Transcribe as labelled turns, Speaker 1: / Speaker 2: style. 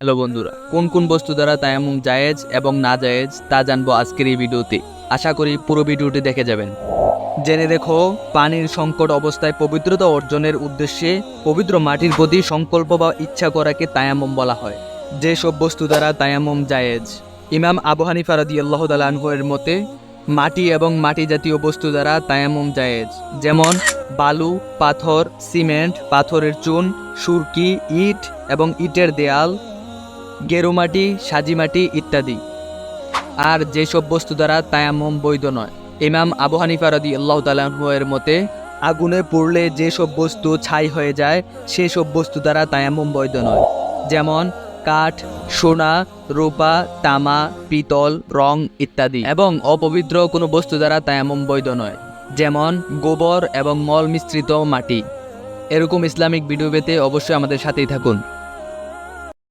Speaker 1: Hello বন্ধুরা, কোন কোন বস্তু দ্বারা তায়াম্মুম জায়েজ এবং না জায়েজ তা জানবো আজকের এই ভিডিওতে। আশা করি পুরো ভিডিওটি দেখে যাবেন। জেনে দেখো, পানির সংকট অবস্থায় পবিত্রতা অর্জনের উদ্দেশ্যে পবিত্র মাটির প্রতি সংকল্প বা ইচ্ছা করাকে তায়াম্মুম বলা হয়। যেসব বস্তু দ্বারা তায়াম্মুম জায়েজ, ইমাম আবু হানিফা রাদিয়াল্লাহু তাআলা আনহু এর মতে মাটি এবং মাটি জাতীয় বস্তু দ্বারা তায়াম্মুম জায়েজ, যেমন বালু, পাথর, সিমেন্ট, পাথরের চুন, সুরকি, ইট এবং ইটের দেয়াল, গেরুমাটি, সাজিমাটি ইত্যাদি। আর যেসব বস্তু দ্বারা তায়াম্মুম বৈধ নয়, ইমাম আবু হানিফা রাদিয়াল্লাহু তাআলা আনহু এর মতে আগুনে পুড়লে যেসব বস্তু ছাই হয়ে যায় সেসব বস্তু দ্বারা তায়াম্মুম বৈধ নয়, যেমন কাঠ, সোনা, রূপা, তামা, পিতল, রং ইত্যাদি। এবং অপবিত্র কোনো বস্তু দ্বারা তায়াম্মুম বৈধ নয়, যেমন গোবর এবং মল মিশ্রিত মাটি। এরকম ইসলামিক ভিডিও পেতে অবশ্যই আমাদের সাথেই থাকুন।